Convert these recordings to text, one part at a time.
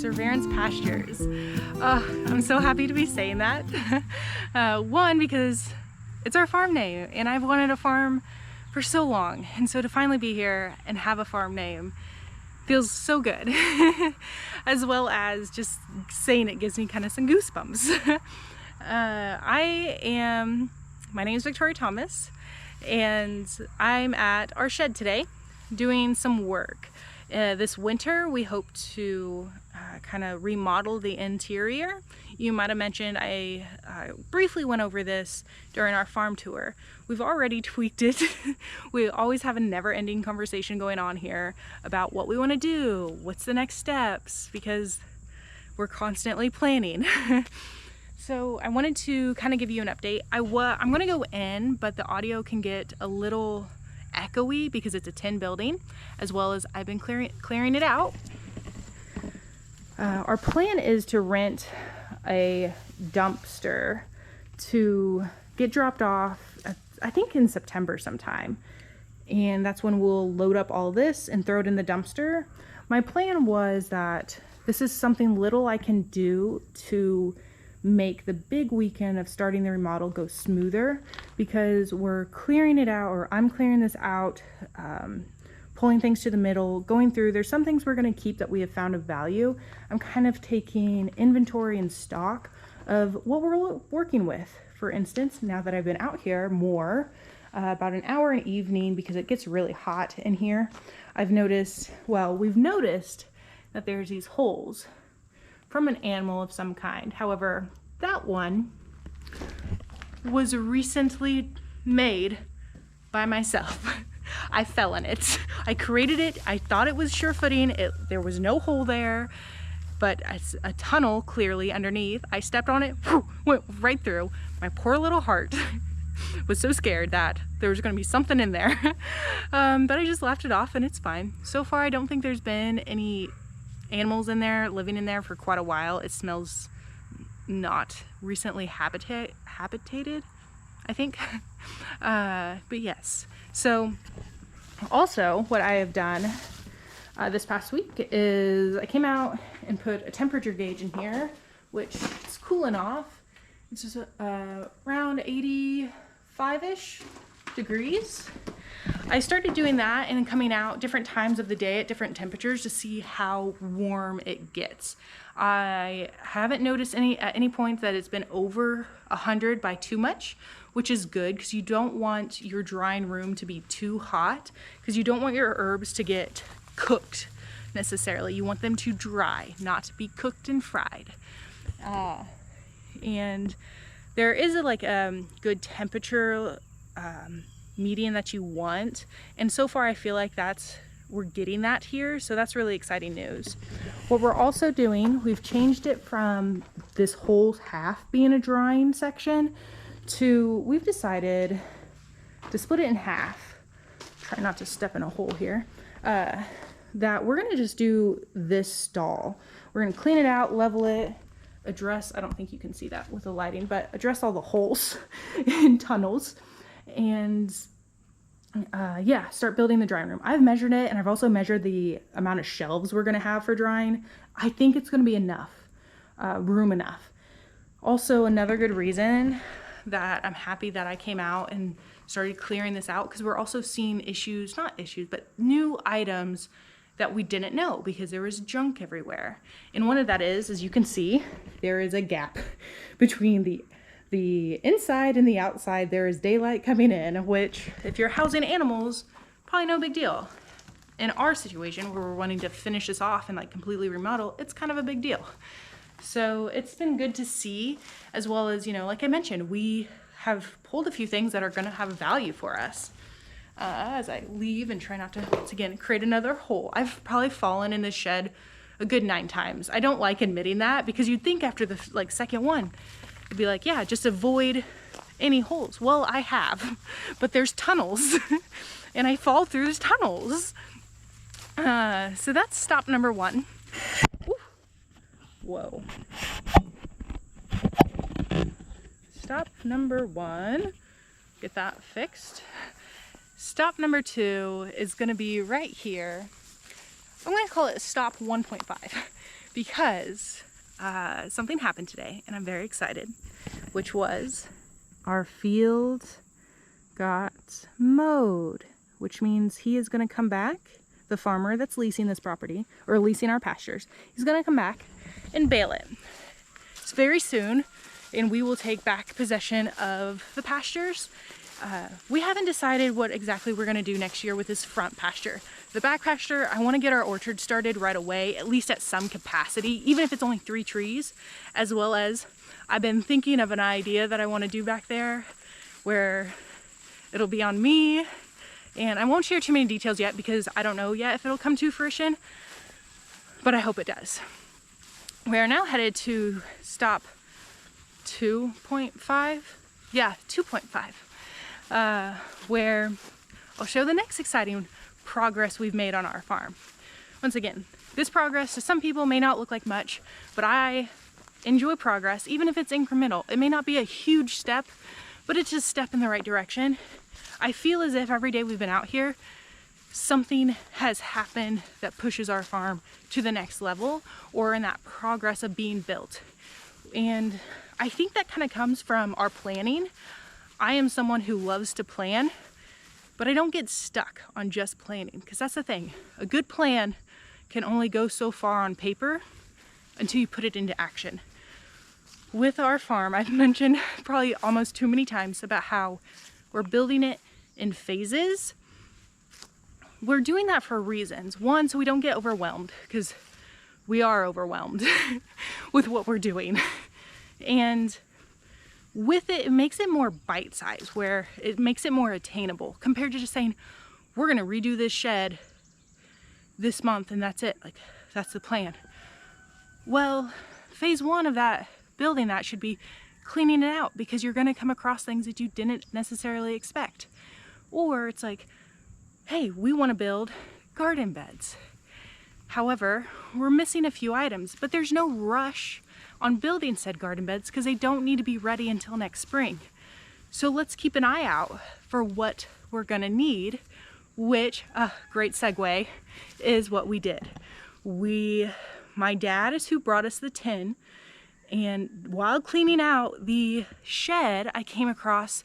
Perseverance Pastures. I'm so happy to be saying that. One, because it's our farm name and I've wanted a farm for so long, and so to finally be here and have a farm name feels so good. As well as just saying it gives me kind of some goosebumps. My name is Victoria Thomas, and I'm at our shed today doing some work. This winter we hope to kind of remodel the interior. You might have mentioned I briefly went over this during our farm tour. We've already tweaked it. We always have a never-ending conversation going on here about what we want to do, what's the next steps, because we're constantly planning. So I wanted to kind of give you an update. I'm going to go in, but the audio can get a little echoey because it's a tin building, as well as I've been clearing it out. Our plan is to rent a dumpster to get dropped off, I think in September sometime. And that's when we'll load up all this and throw it in the dumpster. My plan was that this is something little I can do to make the big weekend of starting the remodel go smoother, because we're clearing it out, or I'm clearing this out, pulling things to the middle, going through. There's some things we're going to keep that we have found of value. I'm kind of taking inventory and stock of what we're working with. For instance, now that I've been out here more, about an hour an evening, because it gets really hot in here, we've noticed that there's these holes from an animal of some kind. However, that one was recently made by myself. I fell in it. I created it. I thought it was sure footing. There was no hole there, but a tunnel clearly underneath. I stepped on it, went right through. My poor little heart was so scared that there was going to be something in there. But I just laughed it off and it's fine. So far, I don't think there's been any animals in there, living in there for quite a while. It smells not recently habitated, I think. But yes. So also what I have done this past week is I came out and put a temperature gauge in here, which is cooling off. It's just around 85-ish degrees. I started doing that and coming out different times of the day at different temperatures to see how warm it gets. I haven't noticed at any point that it's been over 100 by too much, which is good, because you don't want your drying room to be too hot, because you don't want your herbs to get cooked necessarily. You want them to dry, not to be cooked and fried. And there is a good temperature median that you want, and so far I feel like we're getting that here, so that's really exciting news. What we're also doing, we've changed it from this whole half being a drying section to, we've decided to split it in half. Try not to step in a hole here. That we're gonna just do this stall. We're gonna clean it out, level it, address, I don't think you can see that with the lighting, but address all the holes and tunnels, and yeah, start building the drying room. I've measured it, and I've also measured the amount of shelves we're gonna have for drying. I think it's gonna be enough, room enough. Also, another good reason that I'm happy that I came out and started clearing this out, because we're also seeing but new items that we didn't know, because there was junk everywhere. And one of that is, as you can see, there is a gap between the inside and the outside. There is daylight coming in, which if you're housing animals, probably no big deal. In our situation where we're wanting to finish this off and completely remodel, it's kind of a big deal. So it's been good to see, as well as, like I mentioned, we have pulled a few things that are gonna have value for us. As I leave and try not to, once again, create another hole. I've probably fallen in this shed a good 9 times. I don't like admitting that, because you'd think after the second one, it'd be like, yeah, just avoid any holes. Well, I have, but there's tunnels and I fall through those tunnels. So that's stop number 1. Ooh. Whoa. Stop number 1, get that fixed. Stop number 2 is gonna be right here. I'm gonna call it stop 1.5 because something happened today and I'm very excited, which was our field got mowed, which means he is going to come back. The farmer that's leasing this property, or leasing our pastures, he's going to come back and bale it. It's very soon, and we will take back possession of the pastures. We haven't decided what exactly we're going to do next year with this front pasture. The back pasture, I want to get our orchard started right away, at least at some capacity, even if it's only 3 trees, as well as I've been thinking of an idea that I want to do back there where it'll be on me. And I won't share too many details yet because I don't know yet if it'll come to fruition, but I hope it does. We are now headed to stop 2.5, yeah, 2.5, where I'll show the next exciting progress we've made on our farm. Once again, this progress to some people may not look like much, but I enjoy progress, even if it's incremental. It may not be a huge step, but it's a step in the right direction. I feel as if every day we've been out here, something has happened that pushes our farm to the next level or in that progress of being built. And I think that kind of comes from our planning. I am someone who loves to plan, but I don't get stuck on just planning, because that's the thing. A good plan can only go so far on paper until you put it into action. With our farm, I've mentioned probably almost too many times about how we're building it in phases. We're doing that for reasons. One, so we don't get overwhelmed, because we are overwhelmed with what we're doing. And with it, it makes it more bite-sized, where it makes it more attainable compared to just saying, we're gonna redo this shed this month and that's it. Like, that's the plan. Well, phase 1 of that, building that, should be cleaning it out, because you're gonna come across things that you didn't necessarily expect. Or it's like, hey, we want to build garden beds. However, we're missing a few items, but there's no rush on building said garden beds because they don't need to be ready until next spring. So let's keep an eye out for what we're gonna need, which, great segue, is what we did. My dad is who brought us the tin, and while cleaning out the shed, I came across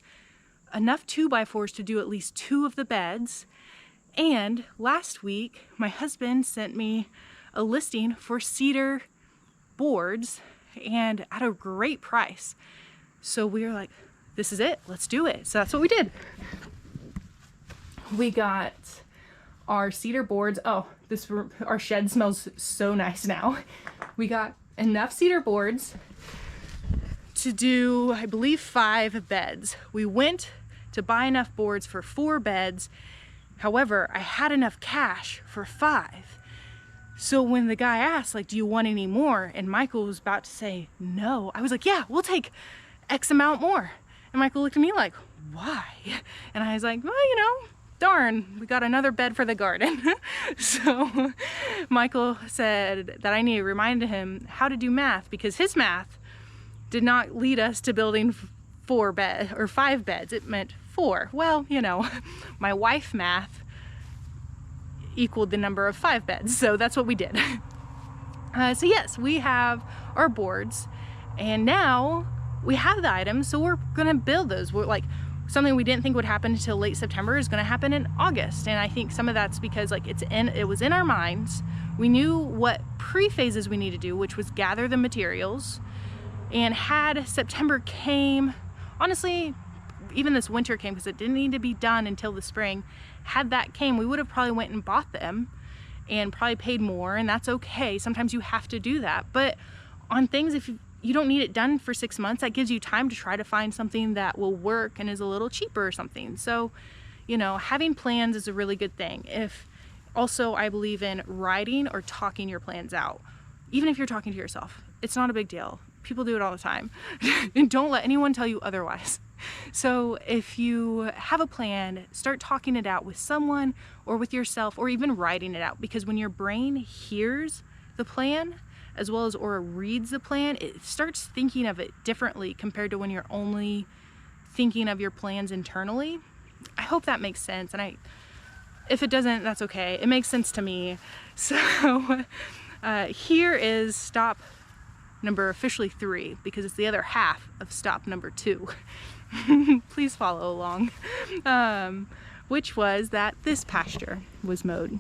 enough 2x4s to do at least 2 of the beds. And last week, my husband sent me a listing for cedar boards, and at a great price. So we were like, this is it, let's do it. So that's what we did. We got our cedar boards. Oh, our shed smells so nice now. We got enough cedar boards to do, I believe, 5 beds. We went to buy enough boards for 4 beds. However, I had enough cash for 5. So when the guy asked, like, do you want any more? And Michael was about to say no. I was like, yeah, we'll take X amount more. And Michael looked at me like, why? And I was like, well, you know, darn, we got another bed for the garden. So Michael said that I need to remind him how to do math, because his math did not lead us to building 5 beds. It meant 4. Well, you know, my wife math equaled the number of 5 beds, so that's what we did. So yes, we have our boards, and now we have the items, so we're gonna build those. We're like, something we didn't think would happen until late September is gonna happen in August, and I think some of that's because like it was in our minds. We knew what pre-phases we need to do, which was gather the materials, and had September came, honestly, even this winter came, because it didn't need to be done until the spring. Had that came, we would have probably went and bought them and probably paid more, and that's okay. Sometimes you have to do that. But on things, if you don't need it done for 6 months, that gives you time to try to find something that will work and is a little cheaper or something. So, you know, having plans is a really good thing. Also, I believe in writing or talking your plans out. Even if you're talking to yourself, it's not a big deal. People do it all the time. And don't let anyone tell you otherwise. So if you have a plan, start talking it out with someone or with yourself, or even writing it out, because when your brain hears the plan as well as or reads the plan, it starts thinking of it differently compared to when you're only thinking of your plans internally. I hope that makes sense, and if it doesn't, that's okay. It makes sense to me. So Here is stop number officially 3 because it's the other half of stop number 2. Please follow along. Which was that this pasture was mowed.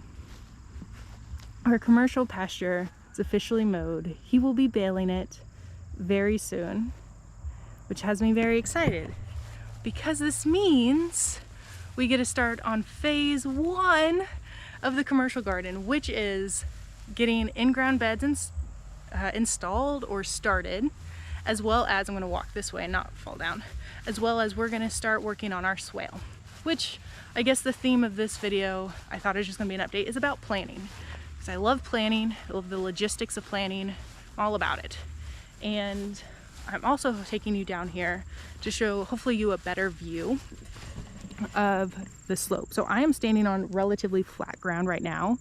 Our commercial pasture is officially mowed. He will be baling it very soon, which has me very excited because this means we get to start on phase 1 of the commercial garden, which is getting in-ground beds installed or started, as well as, I'm going to walk this way and not fall down, as well as we're going to start working on our swale, which I guess the theme of this video, I thought it was just going to be an update, is about planning. Because I love planning, I love the logistics of planning, I'm all about it. And I'm also taking you down here to show hopefully you a better view of the slope. So I am standing on relatively flat ground right now,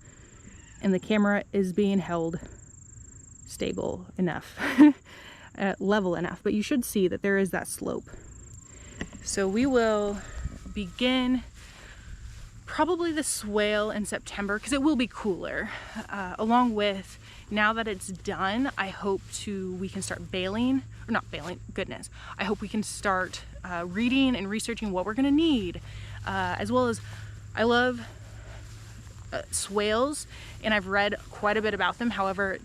and the camera is being held stable enough, level enough, but you should see that there is that slope. So we will begin probably the swale in September because it will be cooler. Along with, now that it's done, I hope we can start baling, or not baling, goodness. I hope we can start reading and researching what we're gonna need, as well as I love swales, and I've read quite a bit about them. However,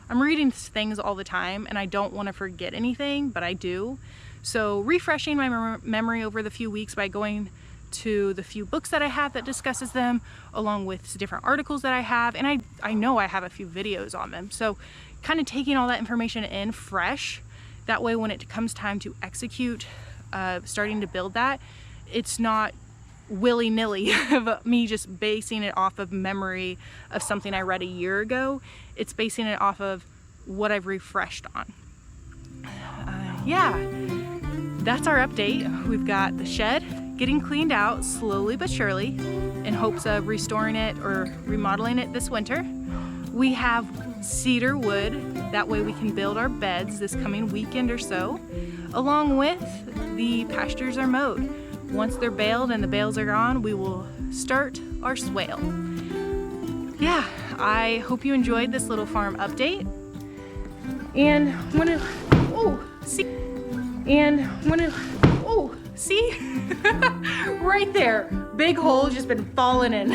I'm reading things all the time and I don't want to forget anything, but I do. So refreshing my memory over the few weeks by going to the few books that I have that discusses them, along with different articles that I have, and I know I have a few videos on them. So kind of taking all that information in fresh, that way when it comes time to execute, starting to build that, it's not willy-nilly of me just basing it off of memory of something I read a year ago. It's basing it off of what I've refreshed on. Yeah, that's our update. We've got the shed getting cleaned out slowly but surely in hopes of restoring it or remodeling it this winter. We have cedar wood, that way we can build our beds this coming weekend or so, along with the pastures are mowed. Once they're baled and the bales are gone, we will start our swale. Yeah, I hope you enjoyed this little farm update. And see, right there, big hole just been falling in.